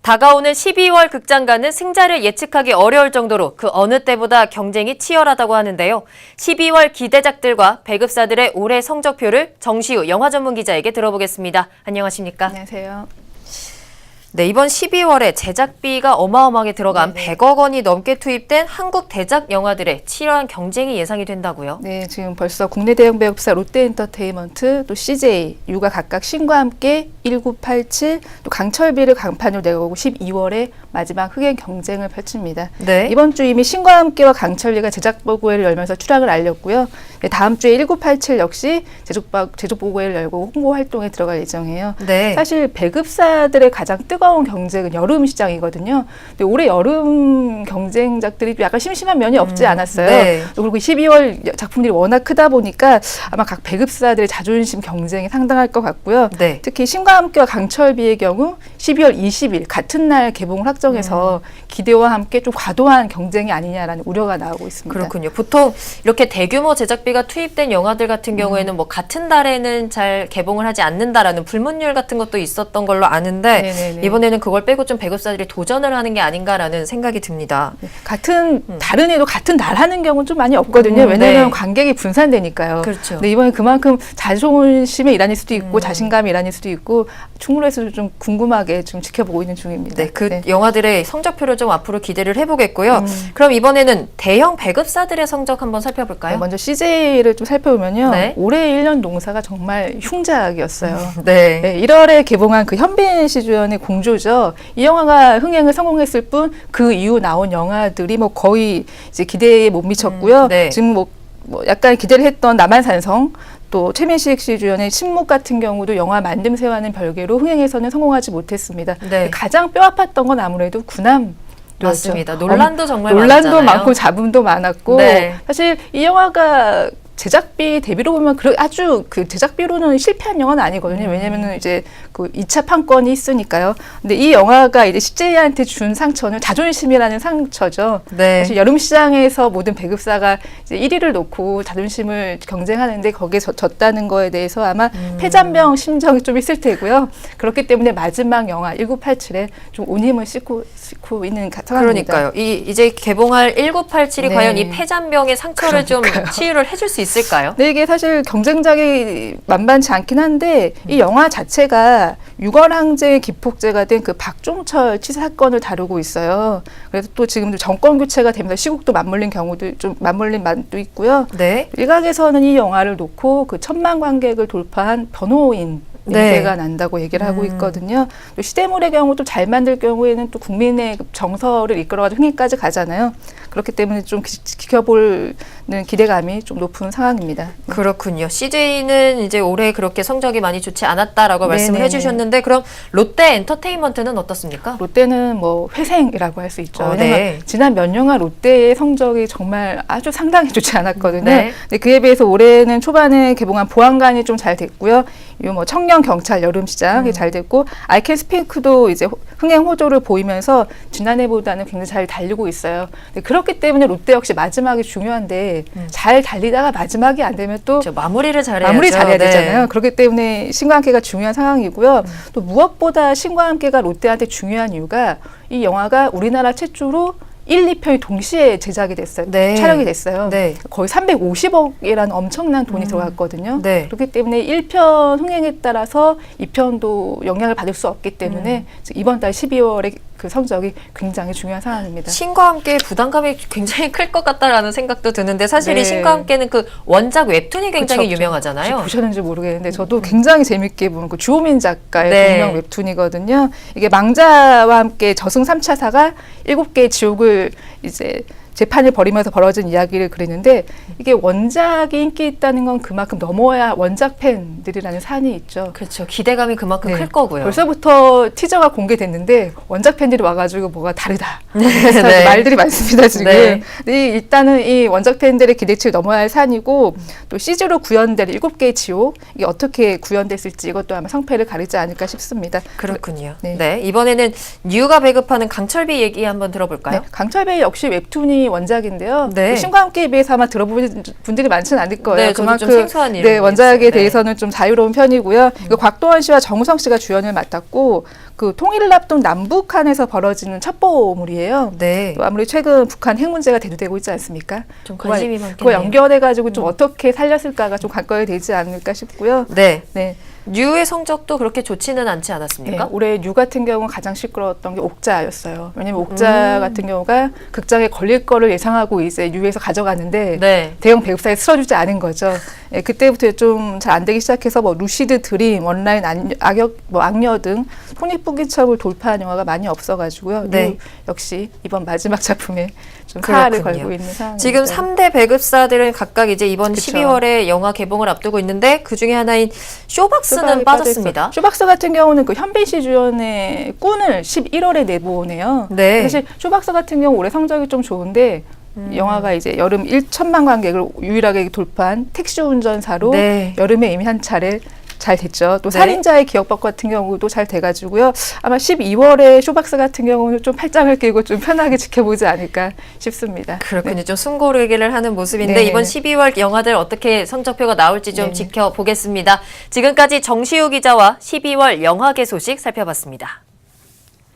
다가오는 12월 극장가는 승자를 예측하기 어려울 정도로 그 어느 때보다 경쟁이 치열하다고 하는데요. 12월 기대작들과 배급사들의 올해 성적표를 정시우 영화 전문 기자에게 들어보겠습니다. 안녕하십니까? 안녕하세요. 네, 이번 12월에 제작비가 어마어마하게 들어간 100억 원이 넘게 투입된 한국 대작 영화들의 치열한 경쟁이 예상이 된다고요? 네, 지금 벌써 국내 대형 배급사 롯데엔터테인먼트, 또 CJ, 유가 각각 신과 함께 1987, 또 강철비를 강판으로 내고 12월에 마지막 흑행 경쟁을 펼칩니다. 네. 이번 주 이미 신과 함께와 강철비가 제작 보고회를 열면서 추락을 알렸고요. 네, 다음 주에 1987 역시 제작 보고회를 열고 홍보 활동에 들어갈 예정이에요. 네. 사실 배급사들의 가장 뜨거운 경쟁은 여름 시장이거든요. 근데 올해 여름 경쟁작들이 약간 심심한 면이 없지 않았어요. 네. 그리고 12월 작품들이 워낙 크다 보니까 아마 각 배급사들의 자존심 경쟁이 상당할 것 같고요. 네. 특히 신과 함께와 강철비의 경우 12월 20일 같은 날 개봉을 확정해서 기대와 함께 좀 과도한 경쟁이 아니냐라는 우려가 나오고 있습니다. 그렇군요. 보통 이렇게 대규모 제작비가 투입된 영화들 같은 경우에는 뭐 같은 달에는 잘 개봉을 하지 않는다라는 불문율 같은 것도 있었던 걸로 아는데 네네네. 이번에는 그걸 빼고 좀 배급사들이 도전을 하는 게 아닌가라는 생각이 듭니다. 같은 다른 해도 같은 날 하는 경우는 좀 많이 없거든요. 왜냐하면 네. 관객이 분산되니까요. 그렇죠. 근데 이번에 그만큼 자존심의 일환일 수도 있고 자신감의 일환일 수도 있고 충무로에서도 좀 궁금하게 좀 지켜보고 있는 중입니다. 네, 그 영화들의 성적표를 좀 앞으로 기대를 해보겠고요. 그럼 이번에는 대형 배급사들의 성적 한번 살펴볼까요? 네, 먼저 CJ를 좀 살펴보면요. 네. 올해 1년 농사가 정말 흉작이었어요. 네. 네, 1월에 개봉한 그 현빈 씨 주연의 공조죠. 이 영화가 흥행을 성공했을 뿐 그 이후 나온 영화들이 뭐 거의 이제 기대에 못 미쳤고요. 네. 지금 뭐 약간 기대를 했던 남한산성 또 최민식 씨 주연의 침묵 같은 경우도 영화 만듦새와는 별개로 흥행에서는 성공하지 못했습니다. 네. 가장 뼈 아팠던 건 아무래도 구남. 맞습니다. 논란도 정말 논란도 많았잖아요. 많고 잡음도 많았고 네. 사실 이 영화가 제작비 대비로 보면 아주 그 제작비로는 실패한 영화는 아니거든요. 왜냐면은 이제 그 2차 판권이 있으니까요. 근데 이 영화가 이제 CJ한테 준 상처는 자존심이라는 상처죠. 네. 사실 여름 시장에서 모든 배급사가 이제 1위를 놓고 자존심을 경쟁하는데 거기에 졌다는 거에 대해서 아마 패잔병 심정이 좀 있을 테고요. 그렇기 때문에 마지막 영화 1987에 좀 온힘을 싣고 있는 상황입니다. 그러니까요. 이제 개봉할 1987이 네. 과연 이 폐잔병의 상처를 좀 치유를 해줄 수 있을까요? 네, 이게 사실 경쟁작이 만만치 않긴 한데 이 영화 자체가 유월항쟁의 기폭제가 된 그 박종철 치사 사건을 다루고 있어요. 그래서 또 지금도 정권 교체가 되면서 시국도 맞물린 경우도 좀 맞물린 맛도 있고요. 네. 일각에서는 이 영화를 놓고 그 1,000만 관객을 돌파한 변호인 냄새가 난다고 얘기를 하고 있거든요. 또 시대물의 경우 또 잘 만들 경우에는 또 국민의 정서를 이끌어가지고 흥행까지 가잖아요. 그렇기 때문에 좀 지켜보는 기대감이 좀 높은 상황입니다. 그렇군요. CJ는 이제 올해 그렇게 성적이 많이 좋지 않았다라고 말씀을 네네네. 해주셨는데 그럼 롯데 엔터테인먼트는 어떻습니까? 롯데는 뭐 회생이라고 할 수 있죠. 왜냐면 네. 지난 몇 년간 롯데의 성적이 정말 아주 상당히 좋지 않았거든요. 네. 근데 그에 비해서 올해는 초반에 개봉한 보안관이 좀 잘 됐고요. 이 뭐 청년 경찰 여름 시장이 잘 됐고 아이캔 스핑크도 이제 흥행 호조를 보이면서 지난해보다는 굉장히 잘 달리고 있어요. 근데 그렇기 때문에 롯데 역시 마지막이 중요한데 잘 달리다가 마지막이 안 되면 또 마무리를 잘해야죠. 마무리 잘해야 네. 되잖아요. 그렇기 때문에 신과 함께가 중요한 상황이고요. 또 무엇보다 신과 함께가 롯데한테 중요한 이유가 이 영화가 우리나라 최초로 1, 2편이 동시에 제작이 됐어요. 네. 촬영이 됐어요. 네. 거의 350억이라는 엄청난 돈이 들어갔거든요. 네. 그렇기 때문에 1편 흥행에 따라서 2편도 영향을 받을 수 없기 때문에 이번 달 12월에 그 성적이 굉장히 중요한 상황입니다. 신과 함께 부담감이 굉장히 클 것 같다라는 생각도 드는데 사실 이 네. 신과 함께는 그 원작 웹툰이 굉장히 그쵸. 유명하잖아요. 혹시 보셨는지 모르겠는데 저도 굉장히 재밌게 본 그 주호민 작가의 네. 동명 웹툰이거든요. 이게 망자와 함께 저승 3차사가 7개의 지옥을 이제 재판을 벌이면서 벌어진 이야기를 그리는데 이게 원작이 인기 있다는 건 그만큼 넘어야 원작 팬들이라는 산이 있죠. 그렇죠. 기대감이 그만큼 네. 클 거고요. 벌써부터 티저가 공개됐는데 원작 팬들이 와가지고 뭐가 다르다. 네. 말들이 많습니다 지금. 네. 근데 일단은 이 원작 팬들의 기대치를 넘어야 할 산이고 또 CG로 구현될 7개의 지옥 이게 어떻게 구현됐을지 이것도 아마 성패를 가리지 않을까 싶습니다. 그렇군요. 네. 네. 이번에는 뉴가 배급하는 강철비 얘기 한번 들어볼까요? 네, 강철배 역시 웹툰이 원작인데요. 네. 신과 함께에 비해서 아마 들어보신 분들이 많지는 않을 거예요. 네, 저도 좀 생소한 네, 이름이었어요. 원작에 네. 대해서는 좀 자유로운 편이고요. 곽도원 씨와 정우성 씨가 주연을 맡았고 그 통일납동 남북한에서 벌어지는 첩보물이에요. 네. 또 아무리 최근 북한 핵 문제가 대두되고 있지 않습니까? 좀 관심이 많겠네요. 그거 연결해가지고 좀 어떻게 살렸을까가 좀 관건이 되지 않을까 싶고요. 네. 네. 류의 성적도 그렇게 좋지는 않지 네, 않았습니까? 올해 류 같은 경우는 가장 시끄러웠던 게 옥자였어요. 왜냐면 옥자 같은 경우가 극장에 걸릴 거를 예상하고 이제 류에서 가져갔는데 네. 대형 배급사에 쓸어주지 않은 거죠. 예, 그때부터 좀 잘 안 되기 시작해서 뭐 루시드 드림, 원라인 악녀 등 손익분기점을 돌파한 영화가 많이 없어가지고요. 네. 류 역시 이번 마지막 작품에 좀 사활을 그렇군요. 걸고 있는 상황입니다. 지금 3대 배급사들은 각각 이제 이번 그쵸. 12월에 영화 개봉을 앞두고 있는데 그 중에 하나인 쇼박스는 쇼박이 빠졌습니다. 빠져있어요. 쇼박스 같은 경우는 그 현빈 씨 주연의 꾼을 11월에 내보내요. 네. 사실 쇼박스 같은 경우 올해 성적이 좀 좋은데 영화가 이제 여름 1천만 관객을 유일하게 돌파한 택시 운전사로 네. 여름에 이미 한 차례 잘 됐죠. 또 네. 살인자의 기억법 같은 경우도 잘 돼가지고요. 아마 12월에 쇼박스 같은 경우는 좀 팔짱을 끼고 좀 편하게 지켜보지 않을까 싶습니다. 그렇군요. 좀 숨고르기를 하는 모습인데 네. 이번 12월 영화들 어떻게 성적표가 나올지 좀 네. 지켜보겠습니다. 지금까지 정시우 기자와 12월 영화계 소식 살펴봤습니다.